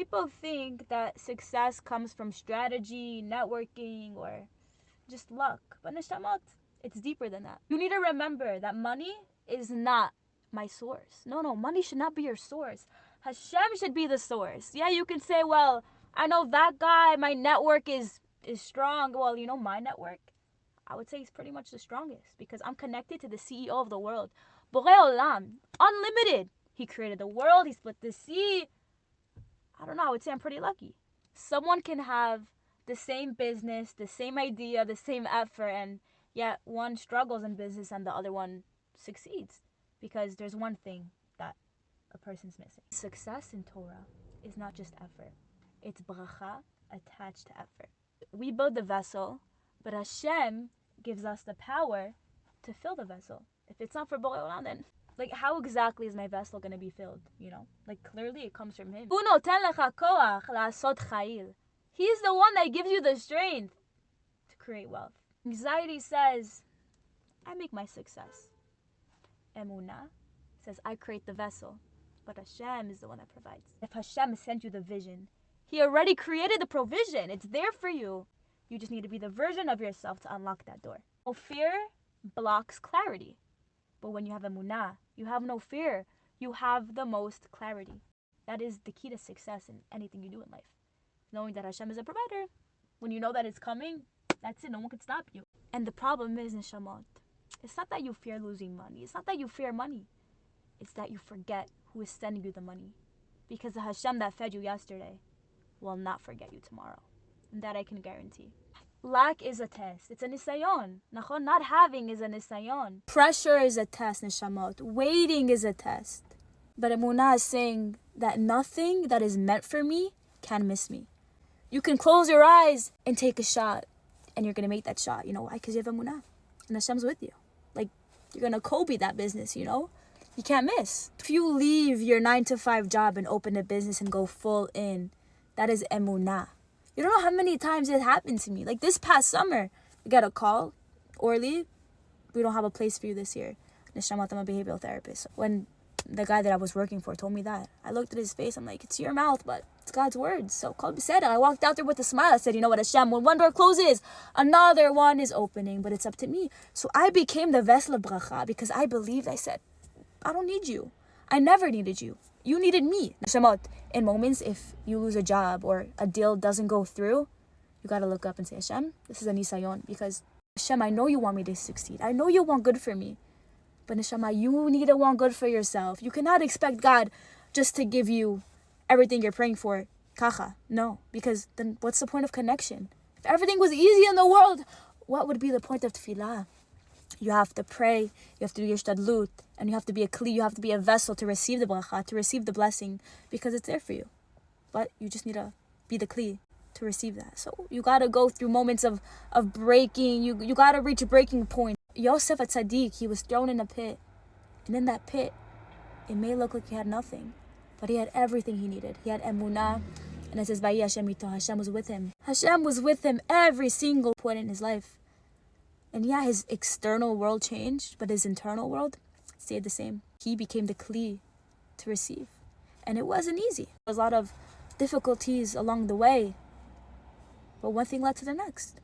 people think that success comes from strategy, networking, or just luck. But neshamot, it's deeper than that. You need to remember that money is not my source. No, money should not be your source. Hashem should be the source. Yeah, you can say, well, I know that guy, my network is strong. Well, my network, I would say, is pretty much the strongest because I'm connected to the CEO of the world. Borei Olam, unlimited. He created the world, he split the sea. I don't know, I would say I'm pretty lucky. Someone can have the same business, the same idea, the same effort, and yet one struggles in business and the other one succeeds because there's one thing that a person's missing. Success in Torah is not just effort. It's bracha attached to effort. We build the vessel, but Hashem gives us the power to fill the vessel. If it's not for Borei Olam, then how exactly is my vessel going to be filled? Clearly it comes from Him. He's the one that gives you the strength to create wealth. Anxiety says, I make my success. Emunah says, I create the vessel. But Hashem is the one that provides. If Hashem sent you the vision, He already created the provision. It's there for you. You just need to be the version of yourself to unlock that door. No fear blocks clarity. But when you have emunah, you have no fear. You have the most clarity. That is the key to success in anything you do in life. Knowing that Hashem is a provider. When you know that it's coming, that's it. No one can stop you. And the problem is, neshamot, it's not that you fear losing money. It's not that you fear money. It's that you forget who is sending you the money. Because the Hashem that fed you yesterday will not forget you tomorrow. And that I can guarantee. Lack is a test. It's a nisayon. Nachon, not having is a nisayon. Pressure is a test, neshamot. Waiting is a test. But emunah is saying that nothing that is meant for me can miss me. You can close your eyes and take a shot. And you're going to make that shot. You know why? Because you have emunah. And Hashem's with you. You're going to Kobe that business, You can't miss. If you leave your 9-to-5 job and open a business and go full in, that is emunah. You don't know how many times it happened to me. This past summer, I got a call. Orly, we don't have a place for you this year. Neshamot, I'm a behavioral therapist. When the guy that I was working for told me that, I looked at his face. I'm like, it's your mouth, but it's God's words. So Kol Beseder. I walked out there with a smile. I said, you know what, Hashem, when one door closes, another one is opening. But it's up to me. So I became the vessel of bracha because I believed. I said, I don't need you. I never needed you. You needed me. Neshamot, in moments, if you lose a job or a deal doesn't go through, you got to look up and say, Hashem, this is a nisayon. Because, Hashem, I know you want me to succeed. I know you want good for me. But, Neshama, you need to want good for yourself. You cannot expect God just to give you everything you're praying for. Kacha. No. Because then what's the point of connection? If everything was easy in the world, what would be the point of tefillah? You have to pray, you have to do yishtadlut, and you have to be a kli, you have to be a vessel to receive the bracha, to receive the blessing, because it's there for you. But you just need to be the kli to receive that. So you got to go through moments of breaking, you got to reach a breaking point. Yosef at Tzaddik, he was thrown in a pit, and in that pit, it may look like he had nothing, but he had everything he needed. He had emunah, and it says, Vayi Hashem ito, Hashem was with him. Hashem was with him every single point in his life. And yeah, his external world changed, but his internal world stayed the same. He became the kli to receive. And it wasn't easy. There was a lot of difficulties along the way. But one thing led to the next.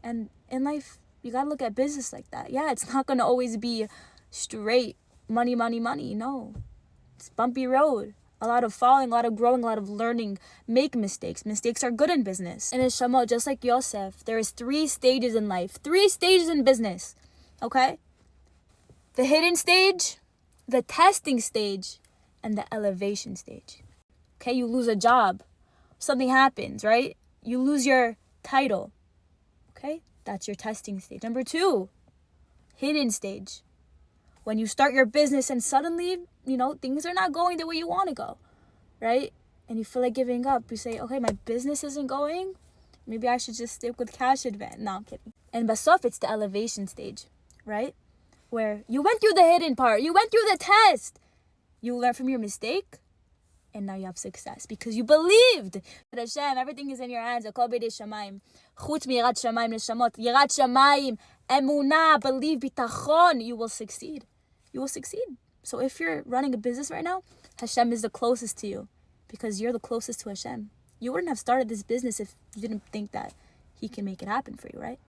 And in life, you gotta look at business like that. Yeah, it's not gonna always be straight money. No. It's bumpy road. A lot of falling, a lot of growing, a lot of learning. Make mistakes. Mistakes are good in business. And in Shemot, just like Yosef, there is 3 stages in life. 3 stages in business. Okay? The hidden stage, the testing stage, and the elevation stage. Okay? You lose a job. Something happens, right? You lose your title. Okay? That's your testing stage. Number 2, hidden stage. When you start your business and suddenly, things are not going the way you want to go, right? And you feel like giving up. You say, okay, my business isn't going. Maybe I should just stick with cash advance. No, I'm kidding. And Basof, it's the elevation stage, right? Where you went through the hidden part. You went through the test. You learned from your mistake. And now you have success because you believed that Hashem, everything is in your hands. Akol b'yedei shamayim. Chutz miyirat shamayim neshamot. Yirat shamayim. Emunah. Believe bitachon. You will succeed. You will succeed. So if you're running a business right now, Hashem is the closest to you because you're the closest to Hashem. You wouldn't have started this business if you didn't think that He can make it happen for you, right?